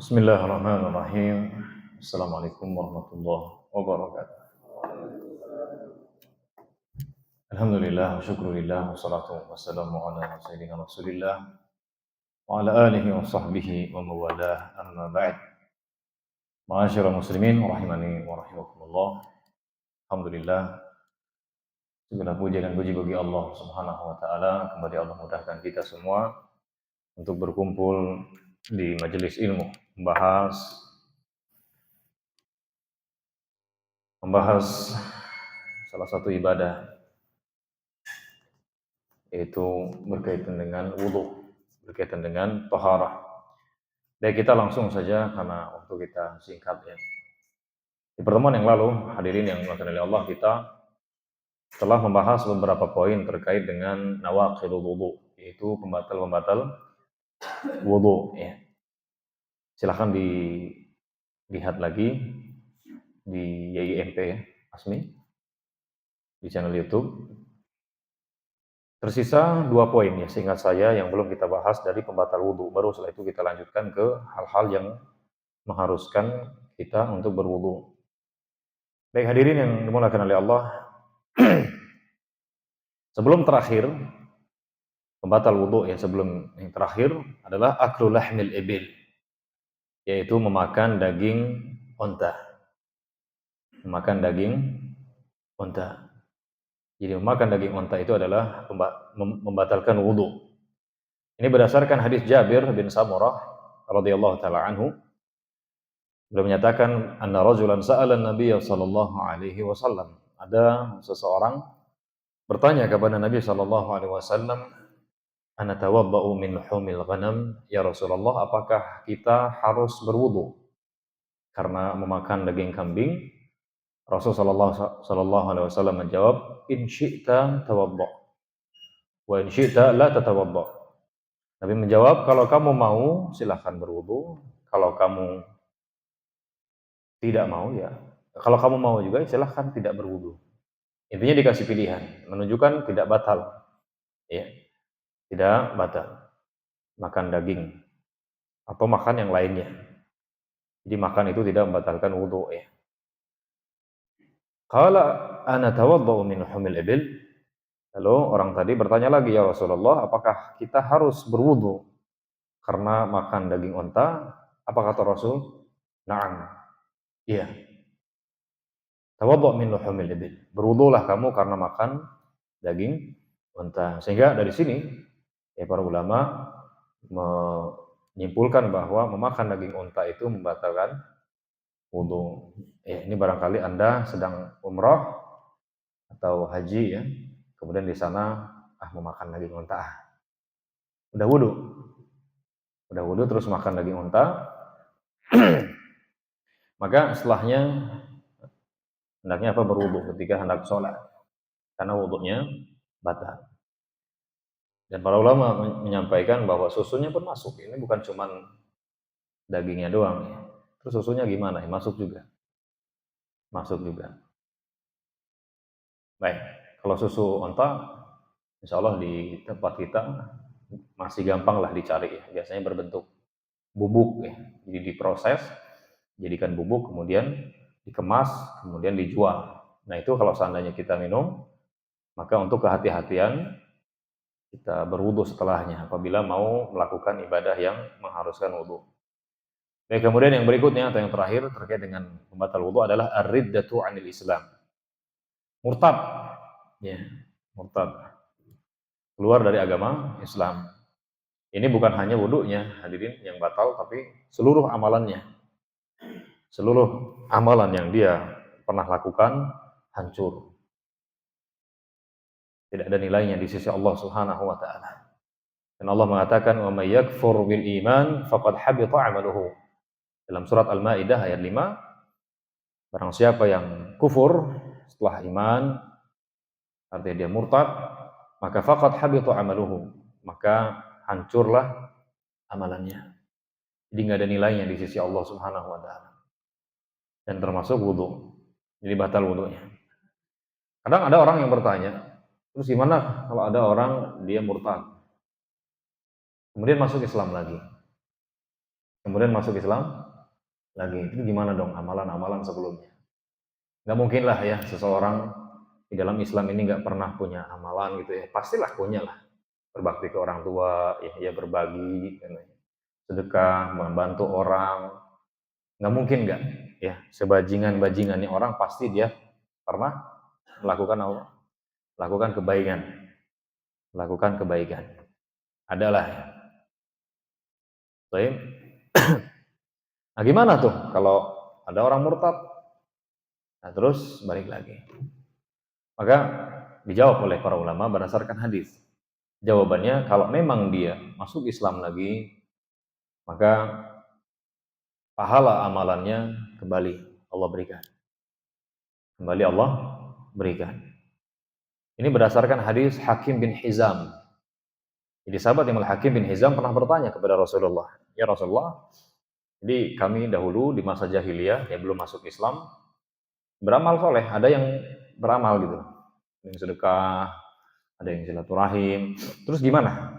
Bismillahirrahmanirrahim. Assalamualaikum warahmatullahi wabarakatuh. Alhamdulillah wa syukurillah wa salatu wassalamu ala sayyidina Rasulillah wa ala alihi wa sahbihi wa mawalah amma ba'd. Ma'asyiral muslimin rahimani wa rahimakumullah. Alhamdulillah, segala puji dan puji bagi Allah Subhanahu wa taala. Kembali Allah mudahkan kita semua untuk berkumpul di majelis ilmu, membahas salah satu ibadah, yaitu berkaitan dengan wudu, berkaitan dengan taharah. Baik, kita langsung saja karena waktu kita singkat ya. Di pertemuan yang lalu, hadirin yang dimuliakan oleh Allah, kita telah membahas beberapa poin terkait dengan nawaqidul wudu, yaitu pembatal-pembatal wudu ya. Silahkan dilihat lagi di YIMP ya, Asmi, di channel YouTube. Tersisa 2 poin ya, seingat saya yang belum kita bahas dari pembatal wudu. Baru setelah itu kita lanjutkan ke hal-hal yang mengharuskan kita untuk berwudu. Baik hadirin yang dimuliakan oleh Allah, sebelum terakhir pembatal wudu ya, sebelum yang terakhir adalah aklu lahmil ibil, yaitu memakan daging unta. Memakan daging unta. Jadi memakan daging unta itu adalah membatalkan wudu. Ini berdasarkan hadis Jabir bin Samurah radhiyallahu taala anhu. Beliau menyatakan anna rajulan sa'ala an-nabiy sallallahu alaihi wasallam. Ada seseorang bertanya kepada Nabi sallallahu alaihi wasallam, ana tawadda'u min humil ghanam ya Rasulullah, apakah kita harus berwudu karena memakan daging kambing? Rasulullah sallallahu alaihi wasallam menjawab, in syi'ta tawadda wa in syi'ta la tatawadda. Nabi menjawab, kalau kamu mau silahkan berwudu, kalau kamu tidak mau ya, kalau kamu mau juga silahkan tidak berwudu. Intinya dikasih pilihan, menunjukkan tidak batal ya, tidak batal makan daging atau makan yang lainnya. Jadi makan itu tidak membatalkan wudu ya. Qala ana tawaddau min humil ibil. Lalu orang tadi bertanya lagi, ya Rasulullah, apakah kita harus berwudu karena makan daging unta? Apa kata Rasul? Na'am. Iya. Tawaddau min humil ibil. Berwudulah kamu karena makan daging unta. Sehingga dari sini ya para ulama menyimpulkan bahwa memakan daging unta itu membatalkan wudu. Ya, ini barangkali Anda sedang umrah atau haji ya, kemudian di sana memakan daging unta, udah wudu terus makan daging unta, maka setelahnya hendaknya berwudu ketika hendak sholat, karena wudunya batal. Dan para ulama menyampaikan bahwa susunya pun masuk. Ini bukan cuma dagingnya doang ya. Terus susunya gimana? Ya, masuk juga. Baik, kalau susu unta, insya Allah di tempat kita masih gampang lah dicari ya. Biasanya berbentuk bubuk ya. Jadi diproses, jadikan bubuk, kemudian dikemas, kemudian dijual. Nah itu kalau seandainya kita minum, maka untuk kehati-hatian kita berwudu setelahnya apabila mau melakukan ibadah yang mengharuskan wudu. Baik, kemudian yang berikutnya atau yang terakhir terkait dengan pembatal wudu adalah ar-riddatu 'anil Islam. Murtad. Ya, murtad. Keluar dari agama Islam. Ini bukan hanya wudunya hadirin yang batal, tapi seluruh amalannya. Seluruh amalan yang dia pernah lakukan hancur. Tidak ada nilainya di sisi Allah Subhanahu wa taala. Dan Allah mengatakan, "Wa may yakfur bil iman faqad habita 'amaluhu." Dalam surat Al-Maidah ayat 5, barang siapa yang kufur setelah iman, artinya dia murtad, maka faqad habita 'amaluhu, maka hancurlah amalannya. Jadi enggak ada nilainya di sisi Allah Subhanahu wa taala. Dan termasuk wudu. Jadi batal wudunya. Kadang ada orang yang bertanya, terus gimana kalau ada orang dia murtad, kemudian masuk Islam lagi? kemudian masuk Islam lagi. Itu gimana dong amalan-amalan sebelumnya? Nggak mungkin lah ya seseorang di dalam Islam ini nggak pernah punya amalan gitu ya. Pastilah punya lah. Berbakti ke orang tua, ya berbagi, sedekah, membantu orang. Nggak mungkin nggak ya. Sebajingan-bajingannya orang pasti dia pernah melakukan apa? Melakukan kebaikan. Melakukan kebaikan. Adalah ya. Baik. Nah gimana tuh kalau ada orang murtad? Nah terus balik lagi. Maka dijawab oleh para ulama berdasarkan hadis. Jawabannya kalau memang dia masuk Islam lagi, maka pahala amalannya kembali Allah berikan. Kembali Allah berikan. Ini berdasarkan hadis Hakim bin Hizam. Jadi sahabat Imam Hakim bin Hizam pernah bertanya kepada Rasulullah, "Ya Rasulullah, jadi kami dahulu di masa jahiliyah, ya belum masuk Islam, beramal soleh, ada yang beramal gitu, ada yang sedekah, ada yang silaturahim. Terus gimana?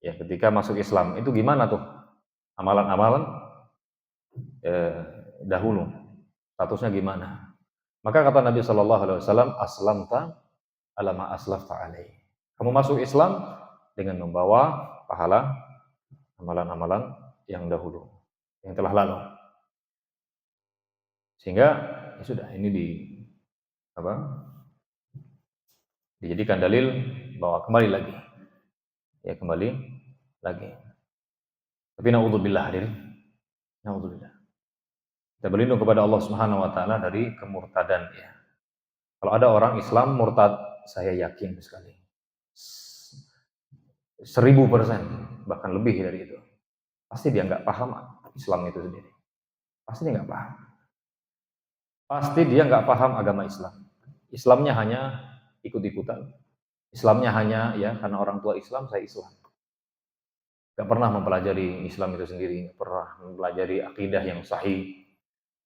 Ya ketika masuk Islam itu gimana tuh amalan-amalan dahulu? Statusnya gimana?" Maka kata Nabi Shallallahu Alaihi Wasallam, "Aslamta ala ma aslafta alaih." Kamu masuk Islam dengan membawa pahala amalan-amalan yang dahulu, yang telah lalu. Sehingga ya sudah ini dijadikan dalil bahwa kembali lagi. Ya kembali lagi. Tapi naudzubillah hadirin. Naudzubillah. Kita berlindung kepada Allah Subhanahu wa taala dari kemurtadan ya. Kalau ada orang Islam murtad, saya yakin sekali 1000%, bahkan lebih dari itu. Pasti dia nggak paham Islam itu sendiri. Pasti dia nggak paham. Pasti dia nggak paham agama Islam. Islamnya hanya ikut-ikutan. Islamnya hanya ya karena orang tua Islam, saya Islam. Nggak pernah mempelajari Islam itu sendiri, nggak pernah mempelajari akidah yang sahih,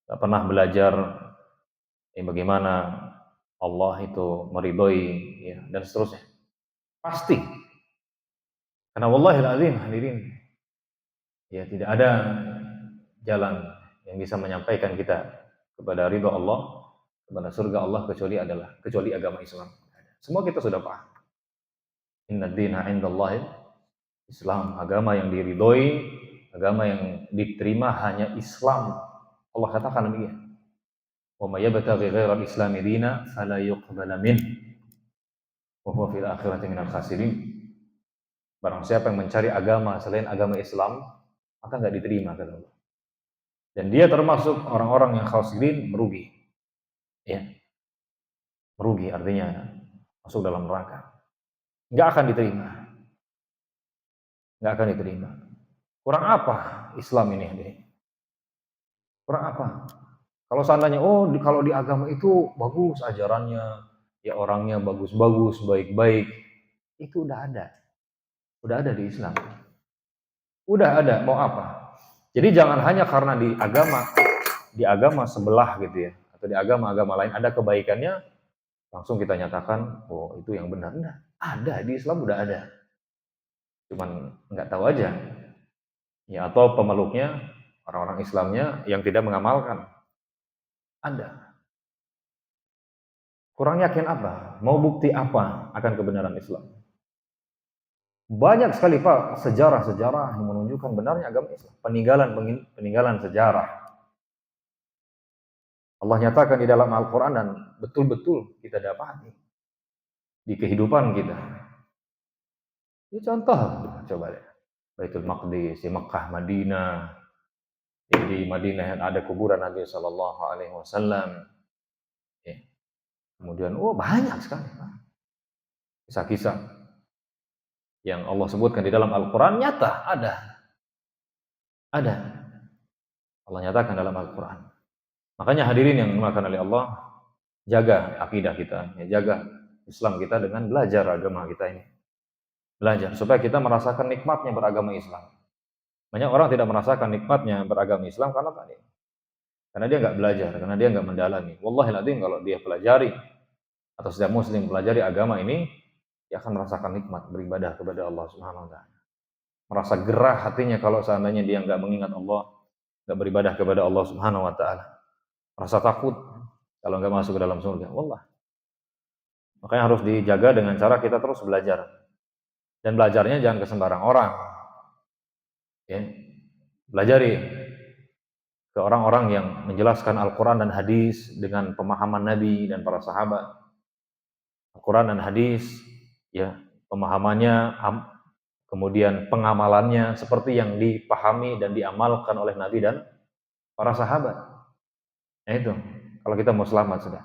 nggak pernah belajar bagaimana Allah itu meridhoi ya, dan seterusnya. Pasti. Karena wallahil azim hadirin, ya tidak ada jalan yang bisa menyampaikan kita kepada ridha Allah, kepada surga Allah kecuali agama Islam. Semua kita sudah paham. Inna dina indallahi Islam, agama yang diridhoi, agama yang diterima hanya Islam. Allah katakan demikian. Wa may yabtaghi ghairal islami dina fala yuqbala min wa huwa fil akhirati minal khasirin. Barang siapa yang mencari agama selain agama Islam, maka enggak diterima kata Allah. Dan dia termasuk orang-orang yang khasirin, merugi. Ya. Merugi artinya masuk dalam neraka. Enggak akan diterima. Enggak akan diterima. Kurang apa Islam ini hadirin? Kurang apa? Kalau seandainya kalau di agama itu bagus ajarannya, ya orangnya bagus-bagus, baik-baik, itu udah ada. Udah ada di Islam. Udah ada, mau apa? Jadi jangan hanya karena di agama sebelah gitu ya, atau di agama-agama lain ada kebaikannya, langsung kita nyatakan, oh itu yang benar. Enggak, ada di Islam udah ada. Cuman nggak tahu aja. Ya atau pemeluknya, orang-orang Islamnya yang tidak mengamalkan. Ada. Kurang yakin apa? Mau bukti apa akan kebenaran Islam? Banyak sekali Pak sejarah-sejarah yang menunjukkan benarnya agama Islam. Peninggalan sejarah. Allah nyatakan di dalam Al-Quran dan betul-betul kita dapati di kehidupan kita. Ini contoh, coba deh. Baitul Maqdis, di Mekah, Madinah. Di Madinah ada kuburan Nabi Sallallahu Alaihi Wasallam. Kemudian, banyak sekali Pak. Kisah-kisah yang Allah sebutkan di dalam Al-Quran nyata ada. Allah nyatakan dalam Al-Quran. Makanya hadirin yang dimuliakan oleh Allah, jaga akidah kita, jaga Islam kita dengan belajar agama kita ini. Belajar supaya kita merasakan nikmatnya beragama Islam. Banyak orang tidak merasakan nikmatnya beragama Islam karena dia nggak belajar, karena dia nggak mendalami. Wallahil adzim kalau dia pelajari atau setiap muslim pelajari agama ini, dia akan merasakan nikmat beribadah kepada Allah Subhanahu wa taala. merasa gerah hatinya kalau seandainya dia nggak mengingat Allah, nggak beribadah kepada Allah Subhanahu wa taala. Rasa takut kalau nggak masuk ke dalam surga. Wallah. Makanya harus dijaga dengan cara kita terus belajar. Dan belajarnya jangan ke sembarang orang. Ya. Belajari ke orang-orang yang menjelaskan Al-Quran dan hadis dengan pemahaman Nabi dan para sahabat. Al-Quran dan hadis, ya, pemahamannya, kemudian pengamalannya seperti yang dipahami dan diamalkan oleh Nabi dan para sahabat. Nah itu, kalau kita mau selamat sudah.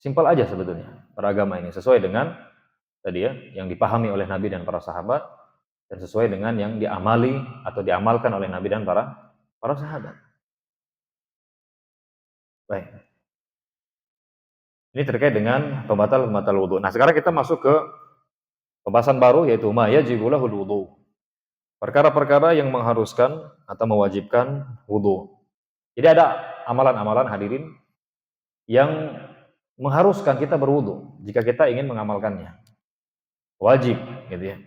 Simpel aja sebetulnya beragama ini, sesuai dengan tadi ya, yang dipahami oleh Nabi dan para sahabat, dan sesuai dengan yang diamali atau diamalkan oleh Nabi dan para sahabat. Baik. Ini terkait dengan pembatal wudu. Nah, sekarang kita masuk ke pembahasan baru, yaitu ma yajibu lahul wudu. Perkara-perkara yang mengharuskan atau mewajibkan wudu. Jadi ada amalan-amalan hadirin yang mengharuskan kita berwudu jika kita ingin mengamalkannya. Wajib, gitu ya.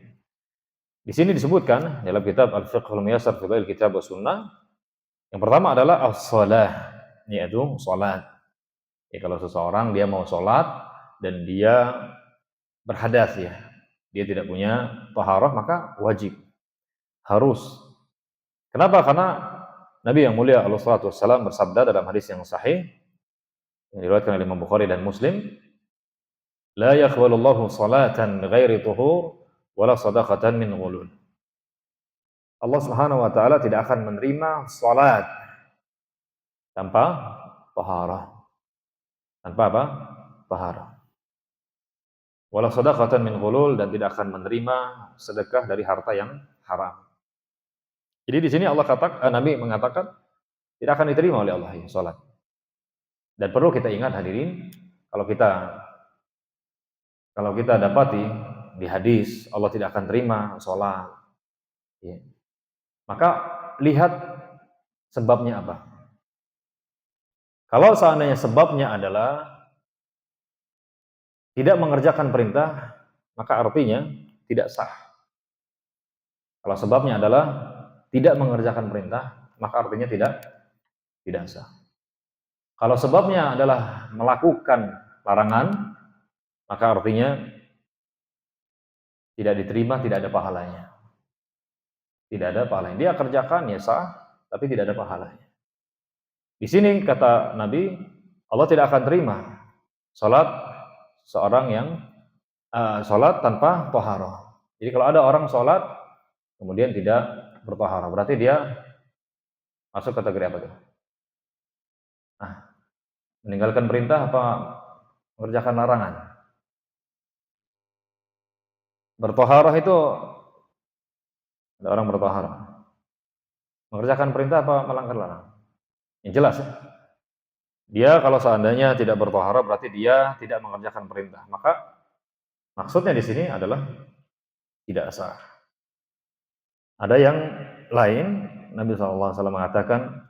Di sini disebutkan dalam kitab Al-Fiqhul Muyassar fi Dhail Kitab wa Sunnah, yang pertama adalah as-shalah, yaitu salat. Ya, kalau seseorang dia mau salat dan dia berhadas ya, dia tidak punya taharah, maka wajib, harus. Kenapa? Karena Nabi yang mulia alaihi salatu wassalam bersabda dalam hadis yang sahih yang diriwayatkan oleh Imam Bukhari dan Muslim, la yaqbalullahu salatan ghairi tuhur wala sadaqatan min ghulul. Allah Subhanahu wa taala tidak akan menerima salat tanpa taharah. Tanpa apa? Taharah. Wala sadaqatan min ghulul, dan tidak akan menerima sedekah dari harta yang haram. Jadi di sini Nabi mengatakan tidak akan diterima oleh Allah ya, salat. Dan perlu kita ingat hadirin, kalau kita dapati di hadis Allah tidak akan terima salat, ya, maka lihat sebabnya apa. Kalau seandainya sebabnya adalah tidak mengerjakan perintah, maka artinya tidak sah. Kalau sebabnya adalah tidak mengerjakan perintah, maka artinya tidak sah. Kalau sebabnya adalah melakukan larangan, maka artinya tidak diterima, tidak ada pahalanya. Tidak ada pahalanya. Dia kerjakan ya sah, tapi tidak ada pahalanya. Di sini kata Nabi, Allah tidak akan terima salat seorang yang salat tanpa taharah. Jadi kalau ada orang salat kemudian tidak bertaharah, berarti dia masuk kategori apa tuh? Nah, meninggalkan perintah apa mengerjakan larangan? Bertaharah itu ada orang bertaharah. Mengerjakan perintah apa melanggar larangan? Yang jelas ya. Dia kalau seandainya tidak bertaharah berarti dia tidak mengerjakan perintah. Maka maksudnya di sini adalah tidak sah. Ada yang lain, Nabi SAW mengatakan,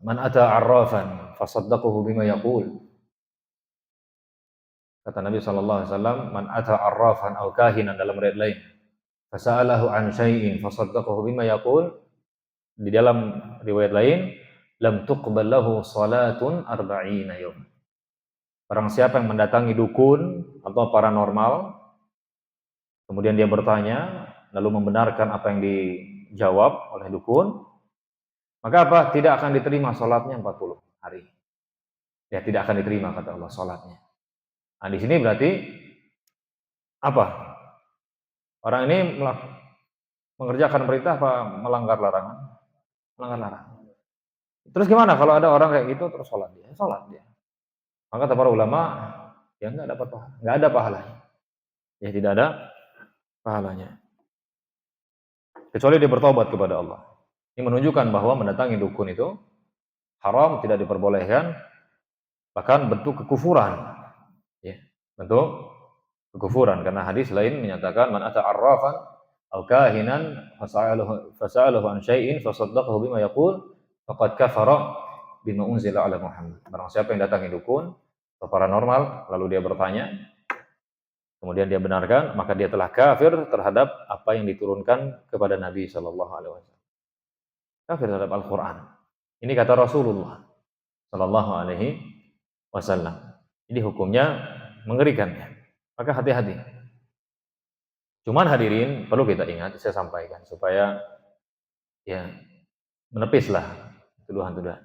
man ata arrafan fasaddaqahu bima yaqul. Kata Nabi SAW, man ata arrafan aw kahinan, dalam riwayat lain, fasa'alahu an syai'in fasaddaqahu bima yaqul. Di dalam riwayat lain, lam tuqbal lahu salatun arba'ina yawm. Barang siapa yang mendatangi dukun atau paranormal, kemudian dia bertanya, lalu membenarkan apa yang dijawab oleh dukun, maka apa? Tidak akan diterima salatnya 40 hari. Ya, tidak akan diterima kata Allah salatnya. Nah, di sini berarti apa? Orang ini mengerjakan perintah apa melanggar larangan? Melanggar larangan. Terus gimana kalau ada orang kayak gitu terus salat dia? Salat dia. Maka kata para ulama, ya enggak dapat pahala, enggak ada pahalanya. Ya tidak ada pahalanya. Kecuali dia bertobat kepada Allah. Ini menunjukkan bahwa mendatangi dukun itu haram, tidak diperbolehkan, bahkan bentuk kekufuran. Ya, bentuk kekufuran, karena hadis lain menyatakan man ata arrafan aw kahinan fasa'alahu an syai'in fasaddaqahu bima yaqul faqad kafara bima unzila ala Muhammad. Barang siapa yang datangi dukun atau paranormal lalu dia bertanya, kemudian dia benarkan, maka dia telah kafir terhadap apa yang diturunkan kepada Nabi Shallallahu Alaihi Wasallam. Kafir terhadap Al-Quran. Ini kata Rasulullah Shallallahu Alaihi Wasallam. Jadi hukumnya mengerikan ya. Maka hati-hati. Cuman hadirin perlu kita ingat, saya sampaikan supaya ya menepislah tuduhan-tuduhan.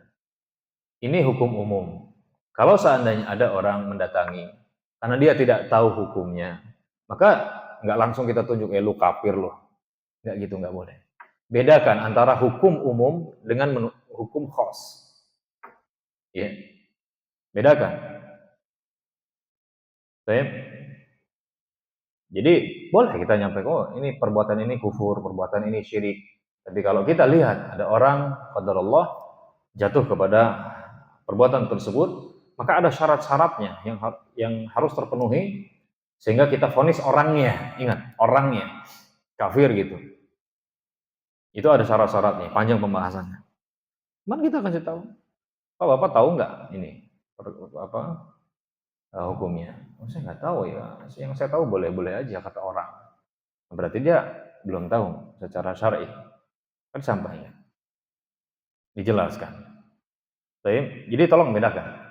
Ini hukum umum. Kalau seandainya ada orang mendatangi karena dia tidak tahu hukumnya, maka nggak langsung kita tunjuk, lu kafir loh. Nggak gitu, nggak boleh. Bedakan antara hukum umum dengan hukum khas. Ya, bedakan. Jadi boleh kita nyampaikan, oh ini perbuatan ini kufur, perbuatan ini syirik. Tapi kalau kita lihat ada orang, qadarullah, jatuh kepada perbuatan tersebut, maka ada syarat-syaratnya yang harus terpenuhi sehingga kita vonis orangnya, ingat orangnya kafir gitu. Itu ada syarat-syaratnya, panjang pembahasannya. Cuman kita kasih tahu, Pak Bapak tahu nggak ini hukumnya? Oh, saya nggak tahu ya. Yang saya tahu boleh-boleh aja kata orang. Berarti dia belum tahu secara syar'i. Kan sampainya dijelaskan. Jadi tolong bedakan.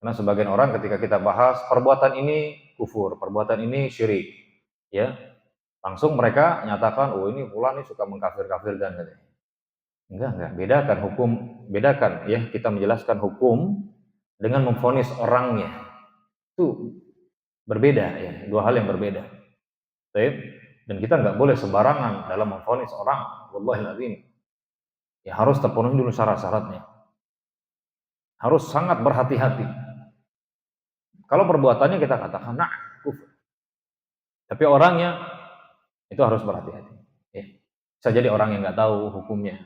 Karena sebagian orang ketika kita bahas perbuatan ini kufur, perbuatan ini syirik, ya langsung mereka nyatakan, oh ini fulan ini suka mengkafir-kafirkan. Enggak, bedakan hukum, bedakan ya, kita menjelaskan hukum dengan memvonis orangnya. Itu berbeda ya, dua hal yang berbeda. Dan kita nggak boleh sembarangan dalam memvonis orang, wallahil azim. Ya harus terpenuhi dulu syarat-syaratnya. Harus sangat berhati-hati. Kalau perbuatannya kita katakan nah kufur, tapi orangnya itu harus berhati-hati. Ya. Bisa jadi orang yang nggak tahu hukumnya.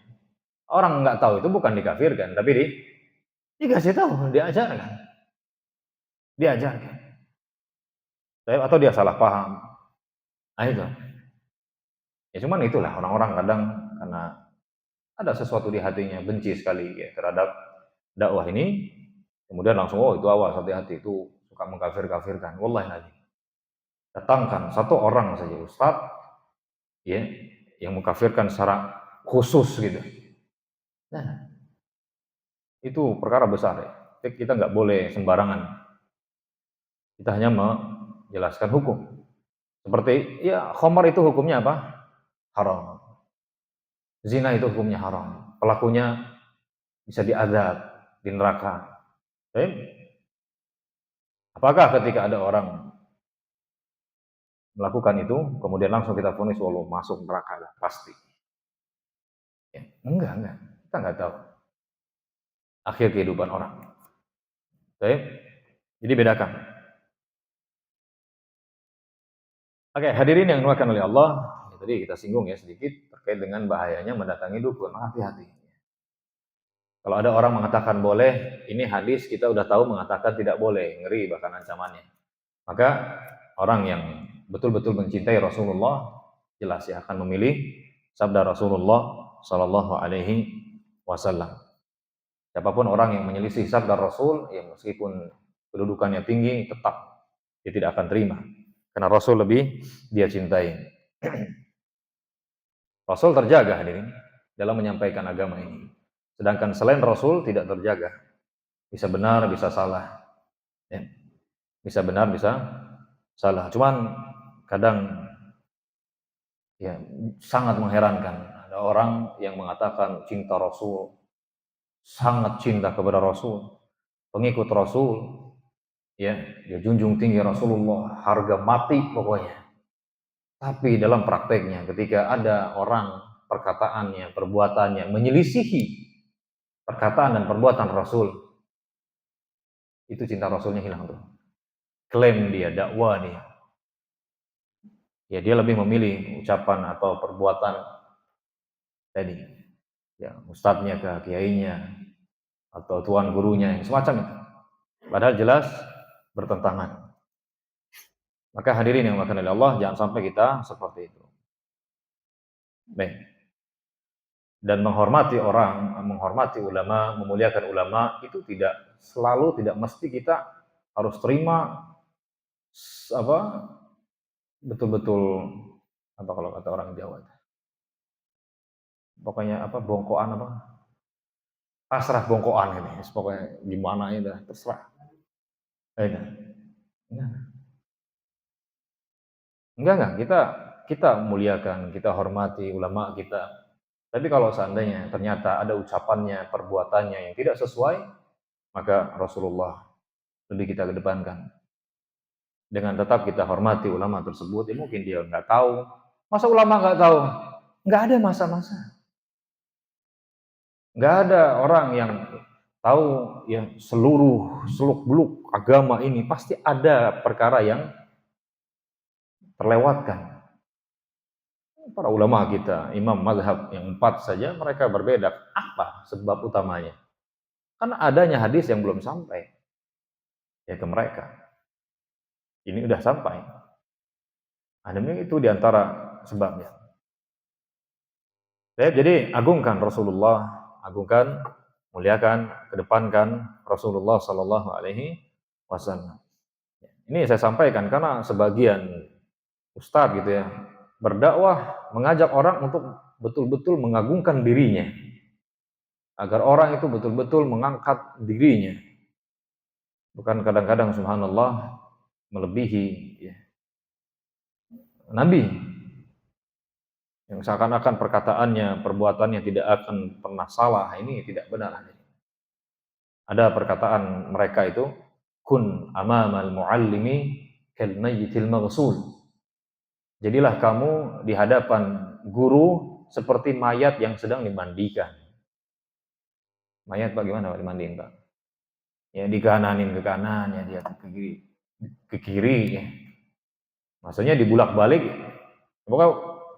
Orang nggak tahu itu bukan dikafirkan, tapi dikasih tahu, diajarkan. Atau dia salah paham. Nah itu. Ya cuman itulah orang-orang kadang karena ada sesuatu di hatinya benci sekali ya terhadap dakwah ini, kemudian langsung oh itu awas, hati-hati, itu suka mengkafir-kafirkan. Wallahi nabi. Datangkan satu orang saja ustaz ya yang mengkafirkan secara khusus gitu. Nah, itu perkara besar ya. Kita nggak boleh sembarangan. Kita hanya menjelaskan hukum. Seperti ya khamar itu hukumnya apa? Haram. Zina itu hukumnya haram. Pelakunya bisa diazab di neraka. Apakah ketika ada orang melakukan itu, kemudian langsung kita vonis walau masuk neraka lah, pasti. Ya, enggak. Kita nggak tahu akhir kehidupan orang. Jadi bedakan. Oke, hadirin yang dimuliakan oleh Allah, tadi kita singgung ya sedikit terkait dengan bahayanya mendatangi dukun. Hati-hati. Kalau ada orang mengatakan boleh, ini hadis kita udah tahu mengatakan tidak boleh, ngeri bahkan ancamannya. Maka orang yang betul-betul mencintai Rasulullah jelas ya akan memilih sabda Rasulullah Shallallahu Alaihi Wasallam. Siapapun orang yang menyelisih sabda Rasul, ya meskipun kedudukannya tinggi, tetap dia tidak akan terima. Karena Rasul lebih dia cintai. Rasul terjaga hadirin dalam menyampaikan agama ini. Sedangkan selain Rasul tidak terjaga. Bisa benar, bisa salah. Ya. Bisa benar, bisa salah. Cuman kadang ya sangat mengherankan. Ada orang yang mengatakan cinta Rasul, sangat cinta kepada Rasul, pengikut Rasul, ya dia junjung tinggi Rasulullah, harga mati pokoknya. Tapi dalam prakteknya ketika ada orang perkataannya, perbuatannya menyelisihi perkataan dan perbuatan Rasul, itu cinta Rasulnya hilang tuh. Klaim dia, dakwah dia. Ya dia lebih memilih ucapan atau perbuatan tadi. Ya ustadznya ke kiainya atau tuan gurunya, semacam itu. Padahal jelas bertentangan. Maka hadirin yang dimuliakan oleh Allah, jangan sampai kita seperti itu. Baik. Dan menghormati orang, menghormati ulama, memuliakan ulama itu tidak selalu, tidak mesti kita harus terima apa betul-betul apa kalau kata orang Jawa, pokoknya apa bongkoan apa pasrah bongkoan ini, pokoknya gimana itu terserah. Itu. Enggak, kita muliakan, kita hormati ulama kita. Tapi kalau seandainya ternyata ada ucapannya, perbuatannya yang tidak sesuai, maka Rasulullah lebih kita kedepankan. Dengan tetap kita hormati ulama tersebut, ya mungkin dia nggak tahu. Masa ulama nggak tahu? Nggak ada masa-masa. Nggak ada orang yang tahu ya seluruh seluk-beluk agama ini. Pasti ada perkara yang terlewatkan. Para ulama kita, imam mazhab yang 4 saja, mereka berbeda. Apa sebab utamanya? Karena adanya hadis yang belum sampai ya ke mereka. Ini udah sampai. Itu diantara sebabnya. Jadi agungkan Rasulullah, agungkan, muliakan, kedepankan Rasulullah Sallallahu Alaihi Wasallam. Ini saya sampaikan karena sebagian ustadz gitu ya berdakwah mengajak orang untuk betul-betul mengagungkan dirinya, agar orang itu betul-betul mengangkat dirinya, bukan kadang-kadang subhanallah melebihi ya, Nabi yang seakan-akan perkataannya, perbuatannya tidak akan pernah salah. Ini tidak benar. Ada perkataan mereka itu, kun amamal muallimi kal mayyitil maghsul. Jadilah kamu di hadapan guru seperti mayat yang sedang dimandikan. Mayat bagaimana Pak dimandiin Pak? Ya dikananin ke kanan, ya dia ke kiri ya. Maksudnya dibulak-balik. Pokoknya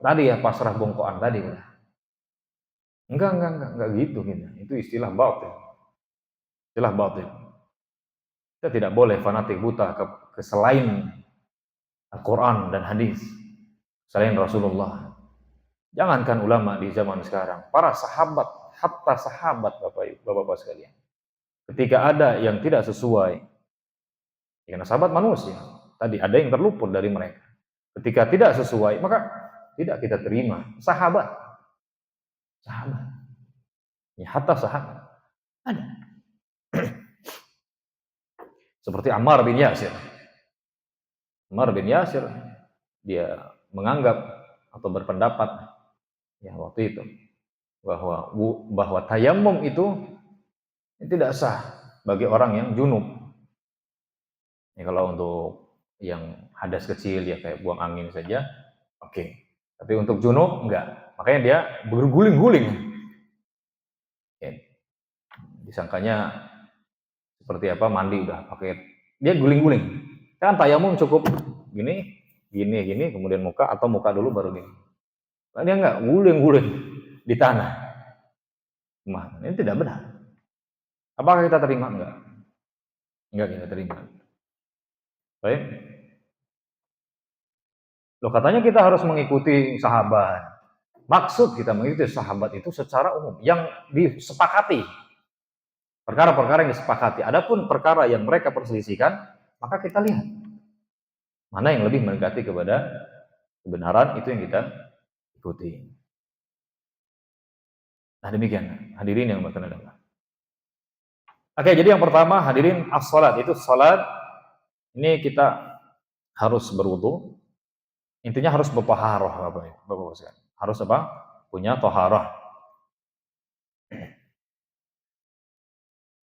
tadi ya pasrah bongkoan tadi. Enggak gitu. Itu istilah batil. Istilah batil. Kita tidak boleh fanatik buta ke selain Al-Quran dan hadis, selain Rasulullah. Jangankan ulama di zaman sekarang, para sahabat, hatta sahabat Bapak-bapak sekalian. Ketika ada yang tidak sesuai, karena sahabat manusia, tadi ada yang terluput dari mereka. Ketika tidak sesuai, maka tidak kita terima. Sahabat. Ya, hatta sahabat. Ada. Seperti Ammar bin Yasir. Ammar bin Yasir, dia menganggap atau berpendapat ya waktu itu bahwa tayamum itu tidak sah bagi orang yang junub. Ya, kalau untuk yang hadas kecil ya kayak buang angin saja, oke. Tapi untuk junub enggak. Makanya dia berguling-guling. Ya, disangkanya seperti apa mandi udah pakai dia guling-guling. Kan tayamum cukup gini, kemudian muka atau muka dulu baru gini. Nah, dia enggak guling-guling di tanah. Ini tidak benar. Apakah kita terima? Enggak kita terima. Baik. Loh katanya kita harus mengikuti sahabat. Maksud kita mengikuti sahabat itu secara umum yang disepakati. Perkara-perkara yang disepakati. Adapun perkara yang mereka perselisihkan, maka kita lihat mana yang lebih mendekati kepada kebenaran, itu yang kita ikuti. Nah demikian hadirin yang berkenan Allah. Oke, jadi yang pertama hadirin as-salat, itu salat ini kita harus berwudu. Intinya harus bertaharah Bapak-bapak sekalian. Harus apa? Punya taharah.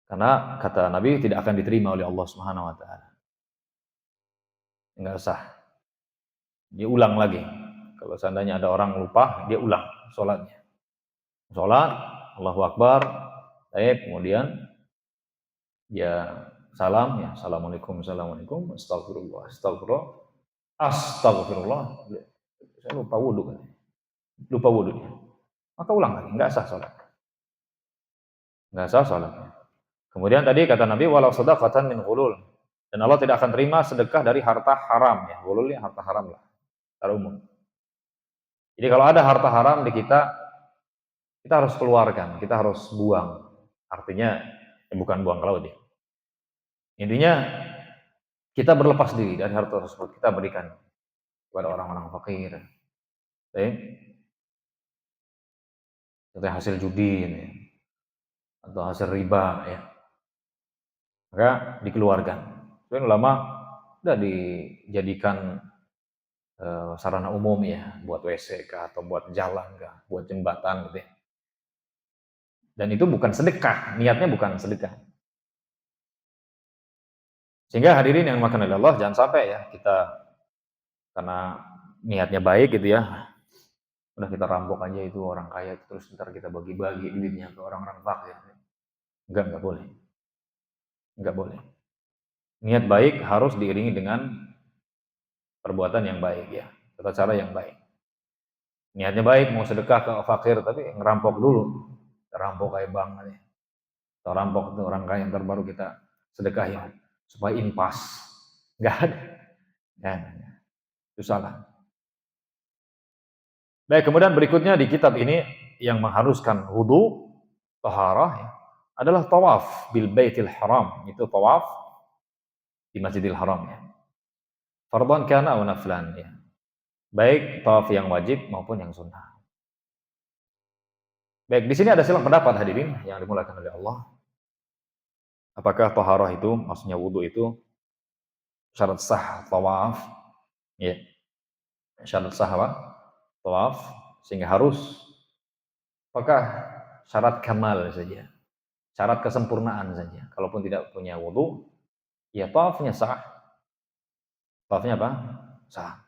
Karena kata Nabi tidak akan diterima oleh Allah Subhanahu wa taala. Enggak sah. Dia ulang lagi. Kalau seandainya ada orang lupa, dia ulang salatnya. Salat, Allahu Akbar, kemudian ya salam, ya assalamualaikum, astagfirullah, saya lupa wudhu dia. Maka ulang lagi, enggak sah salat. Kemudian tadi kata Nabi, walau shadaqatan min ghulul, dan Allah tidak akan terima sedekah dari harta haram, ya ghulul ya harta haram lah, secara umum. Jadi kalau ada harta haram di kita harus keluarkan, kita harus buang. Artinya bukan buang ke laut ya. Intinya kita berlepas diri dari harta tersebut, kita berikan kepada orang-orang fakir. Baik, contohnya hasil judi ini, atau hasil riba ya, maka dikeluarkan. Sebenarnya ulama sudah dijadikan sarana umum ya, buat WC kah, atau buat jalan kah, buat jembatan gitu ya. Dan itu bukan sedekah, niatnya bukan sedekah. Sehingga hadirin yang dimakan oleh Allah, jangan sampai ya kita karena niatnya baik gitu ya, udah kita rampok aja itu orang kaya, terus ntar kita bagi-bagi duitnya ke orang-orang fakir. Enggak boleh. Enggak boleh. Niat baik harus diiringi dengan perbuatan yang baik ya, tata cara yang baik. Niatnya baik, mau sedekah ke fakir, tapi ngerampok dulu. Rampok kayak bank aja. Atau rampok itu orang kaya, ntar baru kita sedekahin. Supaya impas. Enggak ada. Ya, itu salah. Baik, kemudian berikutnya di kitab ini yang mengharuskan wudu, taharah ya, adalah tawaf bil baitil haram. Itu tawaf di Masjidil Haram ya. Fardhan kana aw naflan ya. Baik tawaf yang wajib maupun yang sunnah. Baik, di sini ada silang pendapat hadirin yang dimulakan oleh Allah. Apakah taharah itu, maksudnya wudu itu syarat sah tawaf? Ya, syarat sah apa? Tawaf, sehingga harus. Apakah syarat kamal saja? Syarat kesempurnaan saja. Kalaupun tidak punya wudu, ya tawafnya sah. Tawafnya apa? Sah.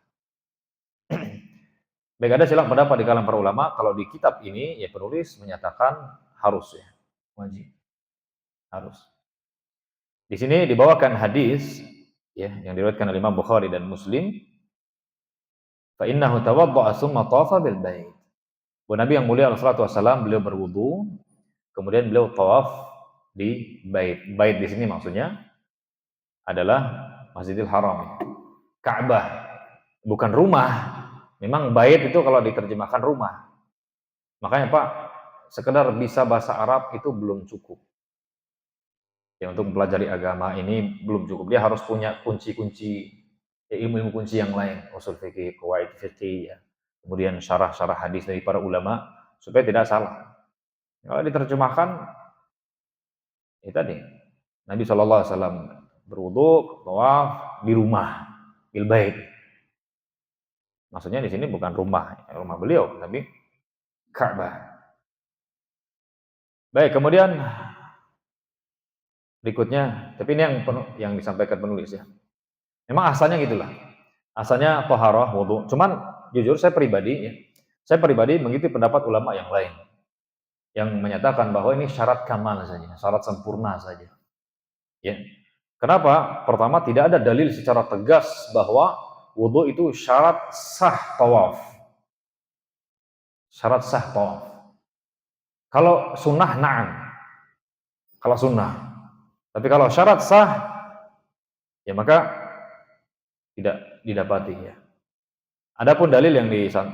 Baik, ada silang pendapat di kalangan para ulama. Kalau di kitab ini, ya penulis menyatakan harus ya, wajib, harus. Di sini dibawakan hadis ya yang diriwayatkan oleh Imam Bukhari dan Muslim. Fa innahu tawadda'a tsumma tawafa bil bait. Bahwa Nabi yang mulia sallallahu alaihi wasallam beliau berwudu, kemudian beliau tawaf di bait. Bait di sini maksudnya adalah Masjidil Haram, Ka'bah, bukan rumah. Memang bait itu kalau diterjemahkan rumah. Makanya Pak, sekedar bisa bahasa Arab itu belum cukup. Ya, untuk mempelajari agama ini belum cukup. Dia harus punya kunci-kunci, ya, ilmu-ilmu kunci yang lain, usul fikih, qawaid fikih, ya. Kemudian syarah-syarah hadis dari para ulama supaya tidak salah. Kalau diterjemahkan, ya tadi Nabi SAW berwudu, tawaf di rumah, bil bait. Maksudnya di sini bukan rumah beliau, tapi Ka'bah. Baik, kemudian berikutnya, tapi ini yang disampaikan penulis ya. Memang asalnya gitulah. Asalnya taharah, wudu. Cuman jujur saya pribadi mengikuti pendapat ulama yang lain yang menyatakan bahwa ini syarat kamal saja, syarat sempurna saja. Ya. Kenapa? Pertama, tidak ada dalil secara tegas bahwa wudu itu syarat sah tawaf. Syarat sah tawaf. Kalau sunnah, na'am. Kalau sunnah. Tapi kalau syarat sah, ya maka tidak didapati ya. Adapun dalil yang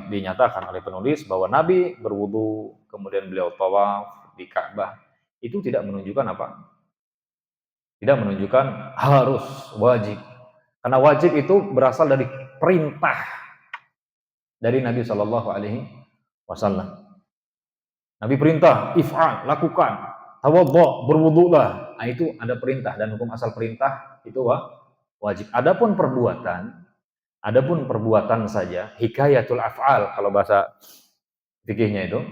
dinyatakan oleh penulis bahwa Nabi berwudu, kemudian beliau tawaf di Ka'bah, itu tidak menunjukkan apa? Tidak menunjukkan harus, wajib. Karena wajib itu berasal dari perintah dari Nabi Shallallahu Alaihi Wasallam. Nabi perintah, if'al, lakukan, tawaddo, berwudulah. Nah, itu ada perintah, dan hukum asal perintah itu wajib. Adapun perbuatan saja, hikayatul af'al kalau bahasa fikihnya itu,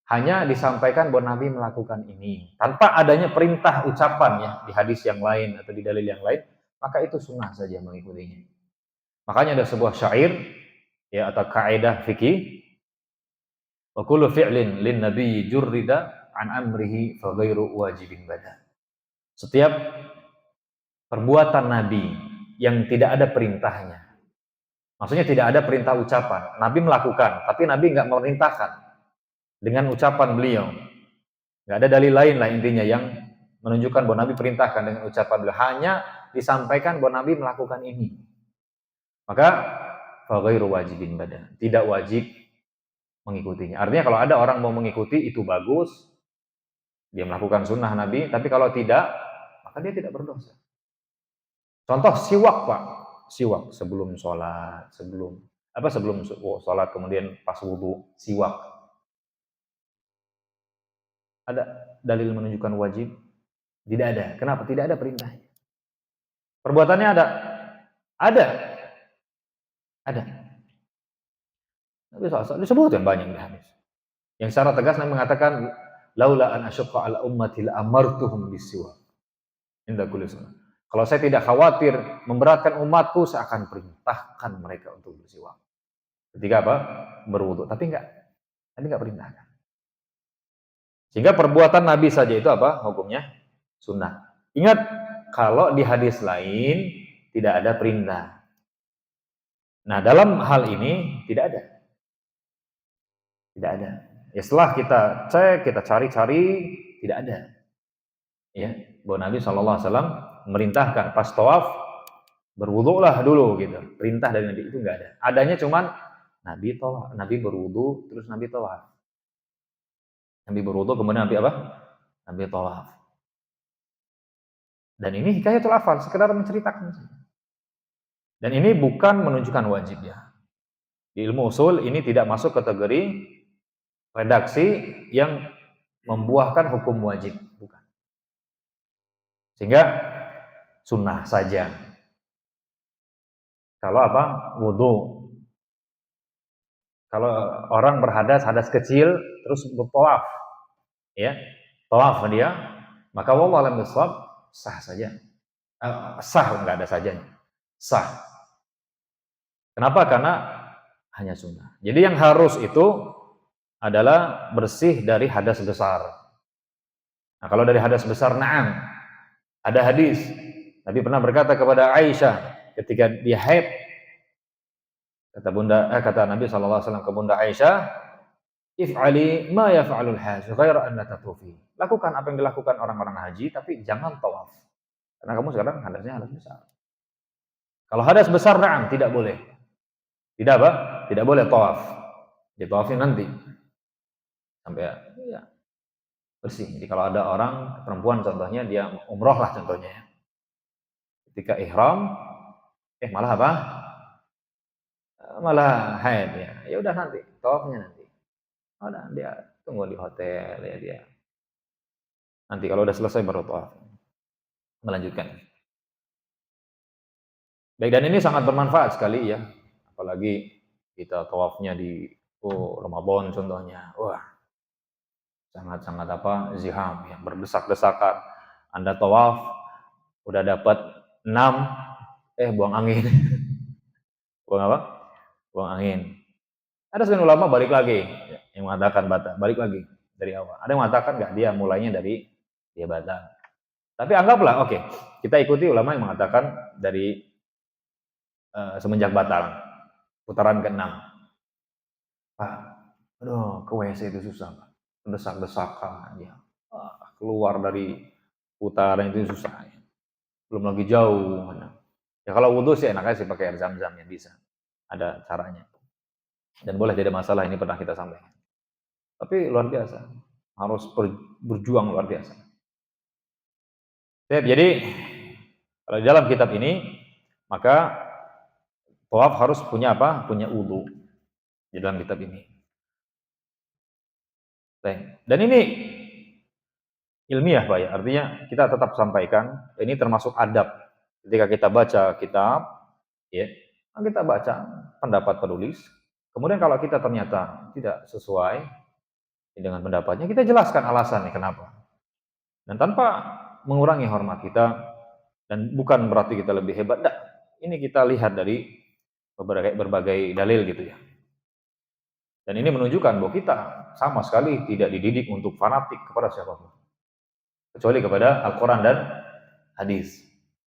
hanya disampaikan bahwa Nabi melakukan ini tanpa adanya perintah ucapan ya di hadis yang lain atau di dalil yang lain, maka itu sunnah saja mengikutinya. Makanya ada sebuah syair ya atau kaidah fikih, wa kullu fi'lin lin nabiyyi jurrida an amrihi fa ghairu wajibin bada. Setiap perbuatan Nabi yang tidak ada perintahnya, maksudnya tidak ada perintah ucapan, Nabi melakukan, tapi Nabi nggak memerintahkan dengan ucapan beliau. Nggak ada dalil lain lah intinya yang menunjukkan bahwa Nabi perintahkan dengan ucapan beliau. Hanya disampaikan bahwa Nabi melakukan ini. Maka faghairu wajibin bada. Tidak wajib mengikutinya. Artinya kalau ada orang mau mengikuti itu bagus, dia melakukan sunnah Nabi, tapi kalau tidak, maka dia tidak berdosa. Contoh siwak, Pak. Siwak sebelum sholat, sebelum sholat kemudian pas wudhu, siwak. Ada dalil menunjukkan wajib? Tidak ada. Kenapa? Tidak ada perintahnya. Perbuatannya ada? Ada. Ada. Nabi SAW disebutkan banyak di hadis. Yang secara tegas Nabi mengatakan, laula an asyqa ala ummati la amartuhum bisiwak. Inda kulli salat. Kalau saya tidak khawatir memberatkan umatku, saya akan perintahkan mereka untuk bersiwak. Ketika apa? Berwudu. Tapi enggak perintahkan. Sehingga perbuatan Nabi saja itu apa? Hukumnya sunnah. Ingat, kalau di hadis lain tidak ada perintah. Nah, dalam hal ini tidak ada. Tidak ada. Ya setelah kita cek, kita cari-cari, tidak ada. Ya, bahwa Nabi SAW merintahkan pas tawaf berwudulah dulu gitu. Perintah dari Nabi itu enggak ada. Adanya cuman Nabi tawaf, Nabi berwudu terus Nabi tawaf. Nabi berwudu kemudian Nabi apa? Nabi tawaf. Dan ini hikayatul afal, sekedar menceritakan. Dan ini bukan menunjukkan wajib ya. Di ilmu usul ini tidak masuk kategori redaksi yang membuahkan hukum wajib, bukan. Sehingga sunnah saja. Kalau apa? Wudu. Kalau orang hadas kecil terus bertawaf, ya, tawaf dia, maka wallahu a'lam bishawab, sah saja. Sah, enggak ada sajanya. Sah. Kenapa? Karena hanya sunnah. Jadi yang harus itu adalah bersih dari hadas besar. Nah, kalau dari hadas besar, na'am. Ada hadis, Nabi pernah berkata kepada Aisyah ketika dia haid, kata Nabi SAW ke Bunda Aisyah, if'ali ma yaf'alul hajj ghaira an la tatufi. Lakukan apa yang dilakukan orang-orang haji, tapi jangan tawaf. Karena kamu sekarang hadasnya hadas besar. Kalau hadas besar, na'am, tidak boleh. Tidak apa? Tidak boleh tawaf. Ditawafin nanti. Sampai ya, bersih. Jadi kalau ada orang, perempuan contohnya, dia umroh lah contohnya ya. Ketika ihram, malah apa? Malah haid ya. Ya udah nanti, tawafnya nanti. Udah, dia tunggu di hotel ya dia. Nanti kalau udah selesai baru tawaf. Melanjutkan. Baik, dan ini sangat bermanfaat sekali ya. Apalagi kita tawafnya di Ramadan contohnya. Wah, sangat-sangat ziham ya, berdesak-desakan. Anda tawaf udah dapat 6, buang angin. Buang apa? Buang angin. Ada sebagian ulama balik lagi yang mengatakan balik lagi dari awal. Ada yang mengatakan enggak, dia mulainya dari dia batal. Tapi anggaplah oke, kita ikuti ulama yang mengatakan dari semenjak batal, putaran ke-6. Pak, aduh, ke WC itu susah, Pak. Desak-desakan ya. Keluar dari putaran itu susah ya. Belum lagi jauh. Ya kalau wudhu sih enaknya sih pakai air zam-zam ya, bisa. Ada caranya. Dan boleh, tidak masalah, ini pernah kita sampaikan. Tapi luar biasa. Harus berjuang luar biasa. Jadi kalau di dalam kitab ini, maka tawaf harus punya apa? Punya wudu di dalam kitab ini. Dan ini ilmiah Pak ya, artinya kita tetap sampaikan, ini termasuk adab. Ketika kita baca kitab, ya, kita baca pendapat penulis. Kemudian kalau kita ternyata tidak sesuai dengan pendapatnya, kita jelaskan alasannya kenapa. Dan tanpa mengurangi hormat kita, dan bukan berarti kita lebih hebat, enggak. Ini kita lihat dari berbagai dalil gitu ya. Dan ini menunjukkan bahwa kita sama sekali tidak dididik untuk fanatik kepada siapapun. Kecuali kepada Al-Quran dan hadis.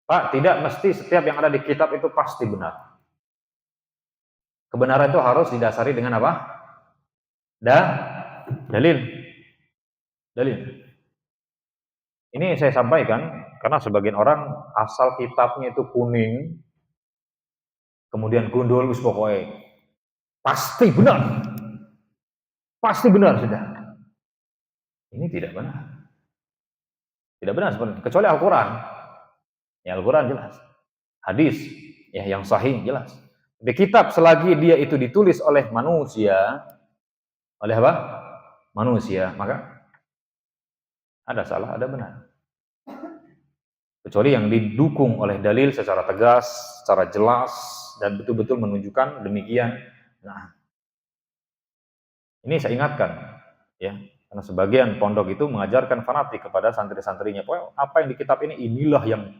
Pak, tidak mesti setiap yang ada di kitab itu pasti benar. Kebenaran itu harus didasari dengan apa? Dalil. Ini saya sampaikan karena sebagian orang asal kitabnya itu kuning, kemudian gundul, pokoknya pasti benar. Pasti benar sudah. Ini tidak benar. Tidak benar sebenarnya, kecuali Al-Quran. Ya Al-Quran jelas. hadis ya yang sahih jelas. Di kitab selagi dia itu ditulis oleh manusia, oleh apa? Manusia, maka ada salah, ada benar. Kecuali yang didukung oleh dalil secara tegas, secara jelas, dan betul-betul menunjukkan demikian. Nah, ini saya ingatkan, ya, karena sebagian pondok itu mengajarkan fanatik kepada santri-santrinya. Pokoknya apa yang di kitab ini inilah yang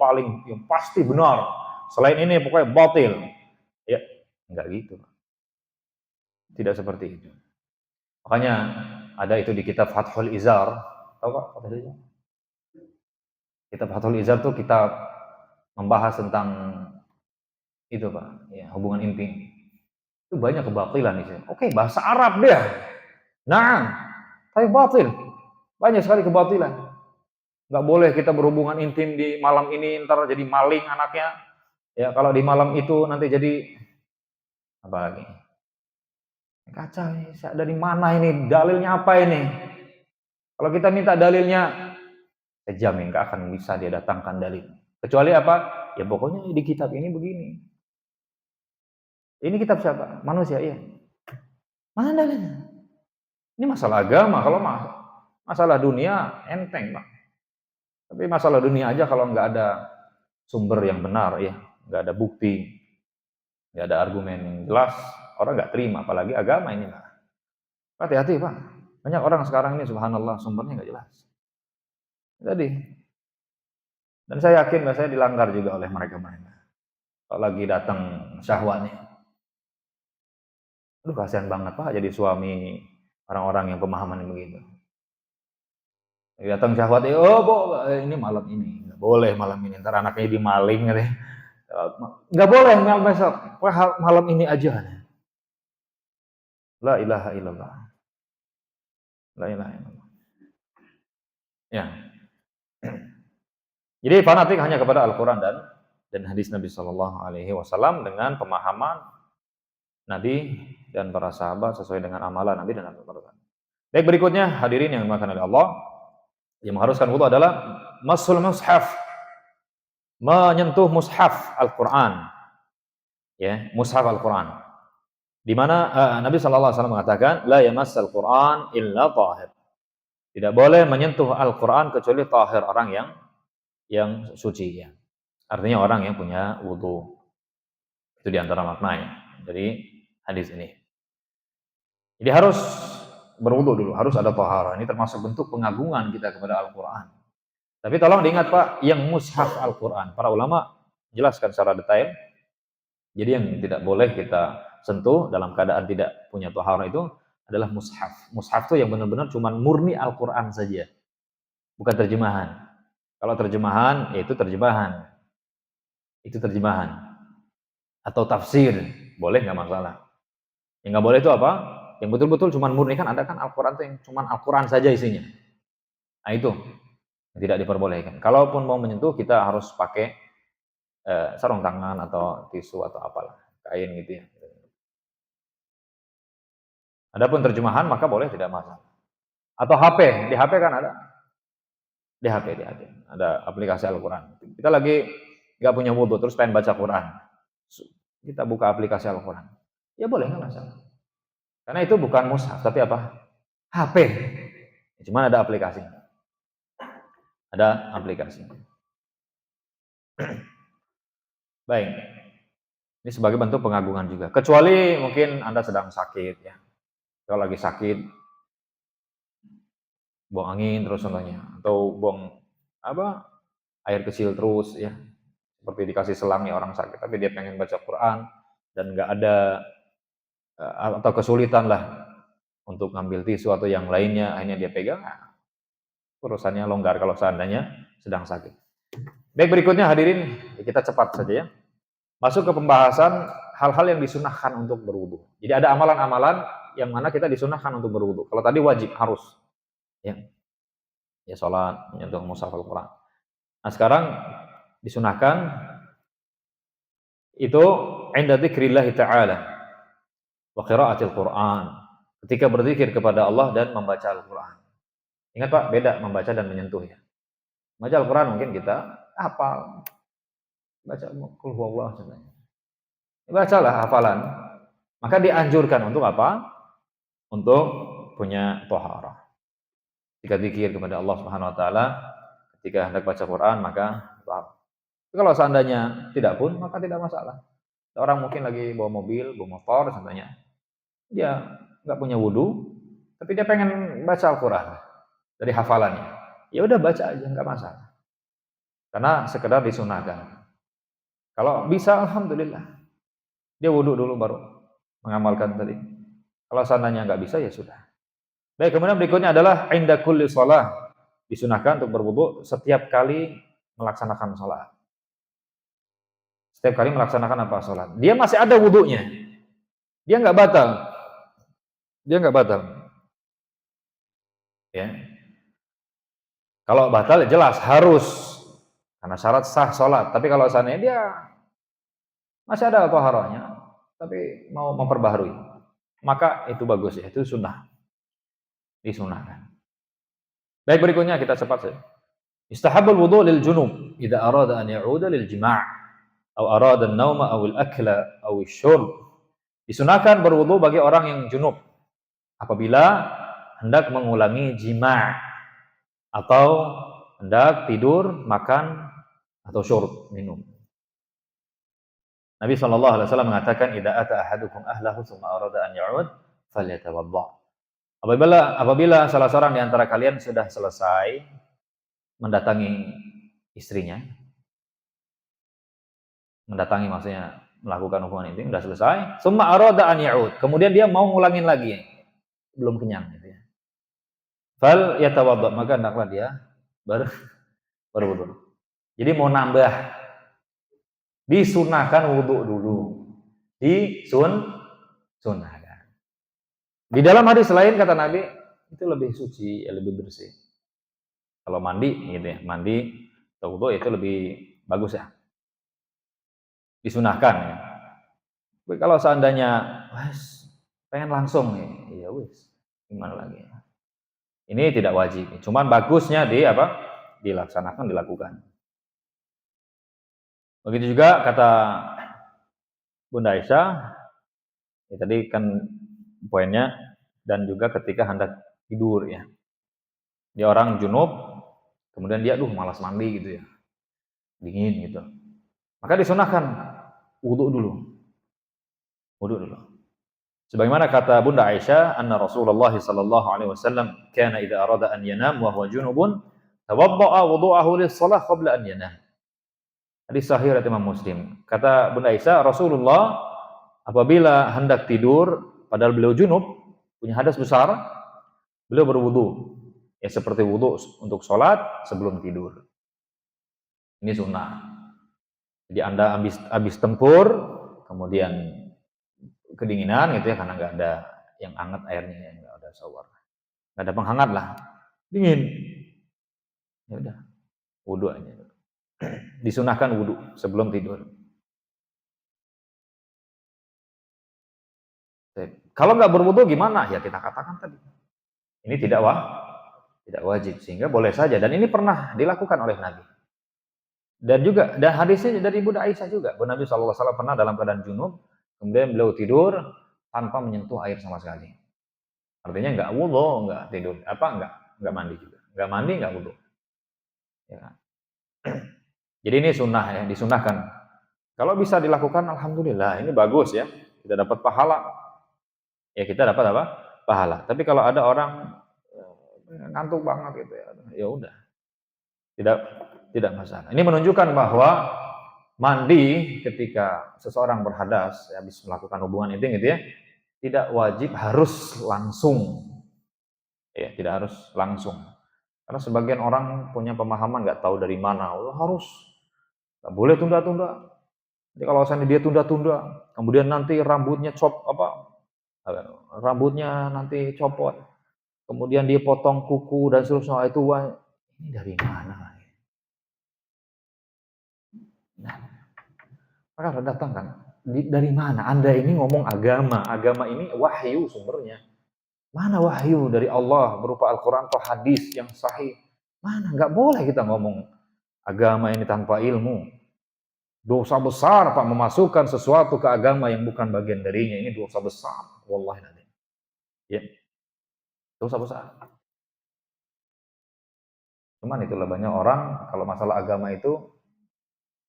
pasti benar. Selain ini pokoknya batil. Ya, enggak gitu. Tidak seperti itu. Makanya ada itu di kitab Fathul Izar. Tahu Pak Fathul Izar? Kitab Fathul Izar itu kitab membahas tentang itu Pak, ya, hubungan intim. Itu banyak kebatilan di sini. Oke, bahasa Arab dia. Nah, tapi batil. Banyak sekali kebatilan. Nggak boleh kita berhubungan intim di malam ini, ntar jadi maling anaknya. Ya, kalau di malam itu nanti jadi apa lagi? Kacau ini, dari mana ini? Dalilnya apa ini? Kalau kita minta dalilnya, saya jamin nggak akan bisa dia datangkan dalil. Kecuali apa? Ya pokoknya di kitab ini begini. Ini kitab siapa? Manusia, iya. Mana dalilnya? Ini masalah agama, kalau masalah dunia enteng, Pak. Tapi masalah dunia aja kalau nggak ada sumber yang benar, ya, nggak ada bukti, nggak ada argumen yang jelas, orang nggak terima, apalagi agama ini, Pak. Hati-hati, Pak. Banyak orang sekarang ini, subhanallah, sumbernya nggak jelas. Jadi, dan saya yakin bahwa saya dilanggar juga oleh mereka-mereka. Kalau lagi datang syahwatnya. Aduh, kasihan banget, Pak, jadi suami orang-orang yang pemahaman begitu. Datang syahwat, ini malam ini, nggak boleh malam ini, ntar anaknya dimaling, nggak boleh besok, malam ini aja. La ilaha illallah. La ilaha illallah. Ya. Jadi fanatik hanya kepada Al-Quran dan hadis Nabi Shallallahu Alaihi Wasallam dengan pemahaman Nabi dan para sahabat sesuai dengan amalan Nabi dan para sahabat. Baik, berikutnya hadirin yang dimakan oleh Allah, yang mengharuskan wudu adalah masul mushaf, menyentuh mushaf Al-Quran, ya, mushaf Al-Quran, di mana Nabi Shallallahu Alaihi Wasallam mengatakan, la yamassal Quran illa tahir, tidak boleh menyentuh Al-Quran kecuali tahir, orang yang suci, ya. Artinya orang yang punya wudu. Itu diantara maknanya. Jadi hadis ini. Jadi harus berwudu dulu, harus ada taharah. Ini termasuk bentuk pengagungan kita kepada Al-Quran. Tapi tolong diingat Pak, yang mushaf Al-Quran, para ulama jelaskan secara detail. Jadi yang tidak boleh kita sentuh dalam keadaan tidak punya taharah itu adalah mushaf. Mushaf itu yang benar-benar cuma murni Al-Quran saja, bukan terjemahan. Kalau terjemahan, ya itu terjemahan. Itu terjemahan. Atau tafsir, boleh nggak masalah. Yang nggak boleh itu apa? Yang betul-betul cuma murni, kan ada kan Al-Quran itu yang cuma Al-Quran saja isinya. Nah itu, yang tidak diperbolehkan. Kalaupun mau menyentuh, kita harus pakai sarung tangan atau tisu atau apalah, kain gitu ya. Adapun terjemahan, maka boleh, tidak masalah. Atau HP, di HP kan ada. Di HP ada aplikasi Al-Quran. Kita lagi nggak punya wudu terus pengen baca Quran, kita buka aplikasi Al-Quran, ya boleh, nggak masalah, karena itu bukan mushaf tapi apa, HP, cuma ada aplikasi, baik, ini sebagai bentuk pengagungan juga, kecuali mungkin Anda sedang sakit, ya, kalau lagi sakit buang angin terus contohnya, atau buang air kecil terus, ya, seperti dikasih selang ya orang sakit, tapi dia pengen baca Quran dan nggak ada atau kesulitan lah untuk ngambil tisu atau yang lainnya, akhirnya dia pegang, urusannya longgar kalau seandainya sedang sakit. Baik, berikutnya hadirin, kita cepat saja ya, masuk ke pembahasan hal-hal yang disunahkan untuk berwudu. Jadi ada amalan-amalan yang mana kita disunahkan untuk berwudu. Kalau tadi wajib, harus, ya sholat, menyentuh mushaf Al-Quran. Nah sekarang disunahkan itu inda dzikrillah ta'ala wa qiraatil Quran, ketika berzikir kepada Allah dan membaca Al-Quran. Ingat Pak, beda membaca dan menyentuh, ya. Membaca Al-Quran mungkin kita hafal, baca qul huwallahu contohnya. Bacalah hafalan. Maka dianjurkan untuk apa? Untuk punya thaharah. Ketika zikir kepada Allah Subhanahu wa taala, ketika hendak baca Quran, maka kalau seandainya tidak pun, maka tidak masalah. Orang mungkin lagi bawa mobil, bawa motor, contohnya, dia nggak punya wudhu, tapi dia pengen baca Al-Quran dari hafalannya. Ya udah baca aja, nggak masalah. Karena sekedar disunahkan. Kalau bisa, alhamdulillah. Dia wudhu dulu baru mengamalkan tadi. Kalau seandainya nggak bisa, ya sudah. Baik, kemudian berikutnya adalah inda kulli shalah. Disunahkan untuk berwudhu setiap kali melaksanakan sholat. Setiap kali melaksanakan apa? Sholat. Dia masih ada wudhunya. Dia nggak batal. Dia nggak batal. Ya. Kalau batal jelas harus karena syarat sah sholat. Tapi kalau seandainya dia masih ada thaharahnya, tapi mau memperbaharui, maka itu bagus ya, itu sunnah, disunahkan. Baik, berikutnya kita cepat saja. Istahabul wudu lil junub idza arada an ya'uda lil jima' atau arada an-nauma aw al-akla aw asy-syurb. Disunahkan berwudu bagi orang yang junub apabila hendak mengulangi jima' atau hendak tidur, makan atau syurb, minum. Nabi SAW mengatakan, idza ata ahadukum ahlahu tsumma arada an ya'ud falyatawadda. Apabila salah seorang di antara kalian sudah selesai mendatangi istrinya, mendatangi maksudnya melakukan hubungan intim, sudah selesai, tsumma arada an ya'ud, kemudian dia mau ngulangin lagi, belum kenyang gitu ya. Fal yatawadda, maka hendaklah dia berwudu. Jadi mau nambah, disunahkan wudu dulu. Disunahkan. Di dalam hadis lain kata Nabi, itu lebih suci, lebih bersih. Kalau mandi gitu ya, mandi atau wudu itu lebih bagus ya. Disunahkan ya. Tapi kalau seandainya pengen langsung ya wis, gimana lagi ya. Ini tidak wajib. Cuman bagusnya dilaksanakan, dilakukan. Begitu juga kata Bunda Aisyah, ya tadi kan poinnya, dan juga ketika hendak tidur ya. Dia orang junub, kemudian dia malas mandi gitu ya. Dingin gitu. Maka disunahkan wudu dulu. Wudu dulu. Sebagaimana kata Bunda Aisyah, anna Rasulullah sallallahu alaihi wasallam kana idza arada an yanam wa huwa junubun tawadda'a wudu'ahu lis-shalah qabla an yanam. Hadis sahih riwayat Imam Muslim. Kata Bunda Aisyah, Rasulullah apabila hendak tidur, padahal beliau junub, punya hadas besar, beliau berwudu. Ya seperti wudu untuk sholat sebelum tidur. Ini sunnah. Jadi Anda habis tempur, kemudian kedinginan gitu ya, karena nggak ada yang hangat airnya, nggak ada shower, nggak ada penghangat lah, dingin. Ya udah, wudu aja. Disunahkan wudu sebelum tidur. Kalau nggak berwudu gimana? Ya kita katakan tadi, ini tidak wajib, sehingga boleh saja. Dan ini pernah dilakukan oleh Nabi. Dan hadisnya dari Bunda Aisyah juga. Nabi SAW pernah dalam keadaan junub, kemudian beliau tidur tanpa menyentuh air sama sekali. Artinya nggak wudu, nggak tidur, nggak mandi juga, nggak mandi, nggak wudu. Ya. Jadi ini sunnah ya, disunahkan. Kalau bisa dilakukan, alhamdulillah, ini bagus ya. Kita dapat pahala. Ya kita dapat apa? Pahala. Tapi kalau ada orang ngantuk banget gitu ya udah. Tidak masalah. Ini menunjukkan bahwa mandi ketika seseorang berhadas habis melakukan hubungan intim gitu ya, tidak wajib harus langsung. Ya, tidak harus langsung. Karena sebagian orang punya pemahaman nggak tahu dari mana, harus nggak boleh tunda-tunda. Jadi kalau seandainya dia tunda-tunda, kemudian nanti rambutnya nanti copot, kemudian dia potong kuku dan seterusnya, itu ini dari mana? Nah, maka harus datang kan, dari mana? Anda ini ngomong agama ini wahyu sumbernya. Mana wahyu dari Allah berupa Al-Quran atau hadis yang sahih? Mana? Nggak boleh kita ngomong agama ini tanpa ilmu. Dosa besar Pak, memasukkan sesuatu ke agama yang bukan bagian darinya, ini dosa besar. Wallahi nanti. Ya, dosa besar. Cuman itulah banyak orang kalau masalah agama itu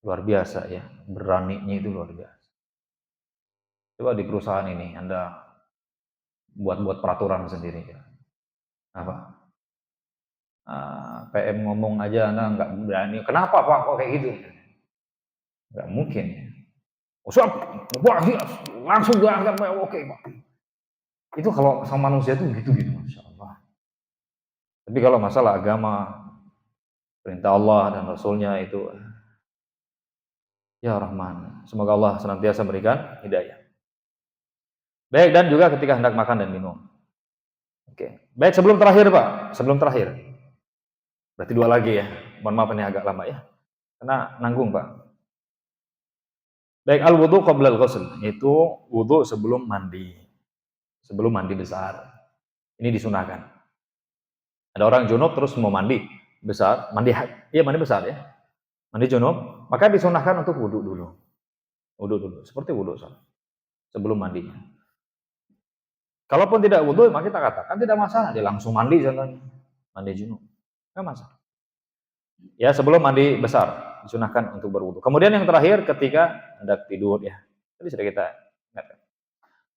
luar biasa ya, beraninya itu luar biasa. Coba di perusahaan ini Anda buat peraturan sendiri ya. Apa? PM ngomong aja Anda nggak berani. Kenapa Pak kok kayak gitu? Nggak mungkin ya. Siap, langsung dianggap oke Pak. Itu kalau sama manusia itu gitu-gitu, Masya Allah. Tapi kalau masalah agama, perintah Allah dan Rasulnya itu, ya Rahman. Semoga Allah senantiasa memberikan hidayah. Baik, dan juga ketika hendak makan dan minum. Oke. Baik, sebelum terakhir Pak, sebelum terakhir. Berarti dua lagi ya. Mohon maaf ini agak lama ya. Karena nanggung Pak. Baik, al-wudu qabla al-ghusl, itu wudu sebelum mandi. Sebelum mandi besar. Ini disunahkan. Ada orang junub terus mau mandi besar, mandi besar ya. Mandi junub, maka disunahkan untuk wudu dulu. Wudu dulu, seperti wudu sebelum mandinya. Kalaupun tidak wudu, maka kita katakan tidak masalah, dia langsung mandi contohnya. Mandi junub. Enggak masalah. Ya, sebelum mandi besar disunahkan untuk berwudu. Kemudian yang terakhir ketika hendak tidur ya. Tadi sudah kita ingatkan.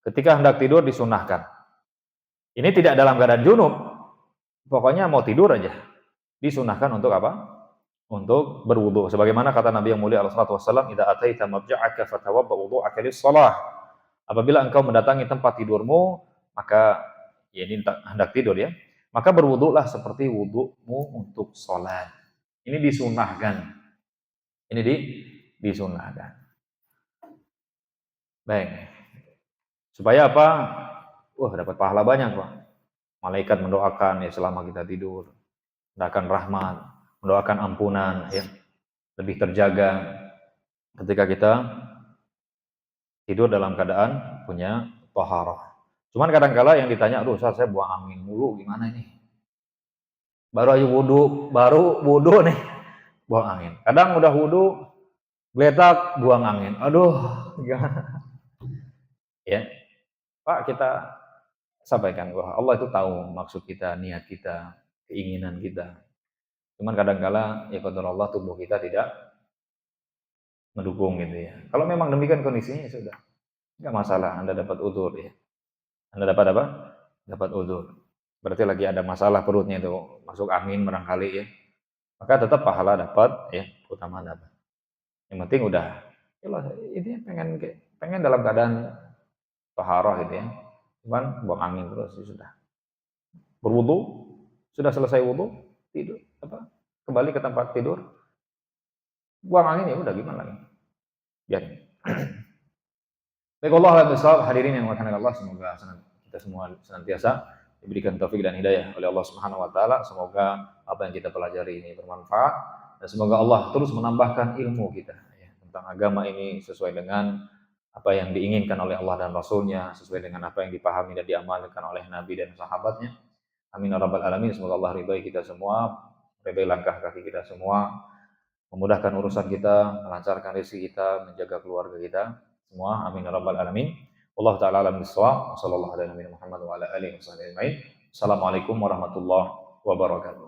Ketika hendak tidur disunahkan. Ini tidak dalam keadaan junub. Pokoknya mau tidur aja. Disunahkan untuk apa? Untuk berwudu. Sebagaimana kata Nabi yang mulia alaihi wasallam, "Idza ataita mabja'aka fatawadda wudu'aka lis-shalah." Apabila engkau mendatangi tempat tidurmu, maka ya ini hendak tidur ya, maka berwudulah seperti wudu'mu untuk sholat. Ini disunahkan. Ini disunahkan. Baik. Supaya apa? Wah, dapat pahala banyak, Pak. Malaikat mendoakan ya selama kita tidur. Mendoakan rahmat, mendoakan ampunan ya. Lebih terjaga ketika kita tidur dalam keadaan punya taharah. Cuman kadang-kala yang ditanya, aduh Ustaz, saya buang angin mulu, gimana ini? Baru wudu nih, buang angin. Kadang udah wudu, geletak, buang angin. Aduh, gimana? Ya, Pak, kita sampaikan bahwa Allah itu tahu maksud kita, niat kita, keinginan kita. Cuman kadang-kala, ya qadarullah tubuh kita tidak mendukung gitu ya. Kalau memang demikian kondisinya, ya sudah. Enggak masalah, Anda dapat udzur ya. Anda dapat apa? Dapat udzur. Berarti lagi ada masalah perutnya itu, masuk angin barangkali ya. Maka tetap pahala dapat ya, utama dapat. Yang penting udah, ya ini pengen dalam keadaan taharah gitu ya. Cuman buang angin terus ya sudah. Berwudu, sudah selesai wudu, tidur kembali ke tempat tidur. Buang angin ya udah gimana lagi. Biarin. Baik, Allah a'lam hadirin yang dirahmati Allah, semoga kita semua senantiasa diberikan taufik dan hidayah oleh Allah Subhanahu wa taala. Semoga apa yang kita pelajari ini bermanfaat dan semoga Allah terus menambahkan ilmu kita ya, tentang agama ini sesuai dengan apa yang diinginkan oleh Allah dan Rasulnya, sesuai dengan apa yang dipahami dan diamalkan oleh Nabi dan sahabatnya. Amin ya rabbal alamin. Semoga Allah ridhai kita semua, ridhai langkah kaki kita semua, memudahkan urusan kita, melancarkan rezeki kita, menjaga keluarga kita semua. Amin ya rabbal alamin. Allah taala alam bisawab. Wassallallahu ala nabiyina Muhammad wa ala alihi wasallam. Assalamualaikum warahmatullahi wabarakatuh.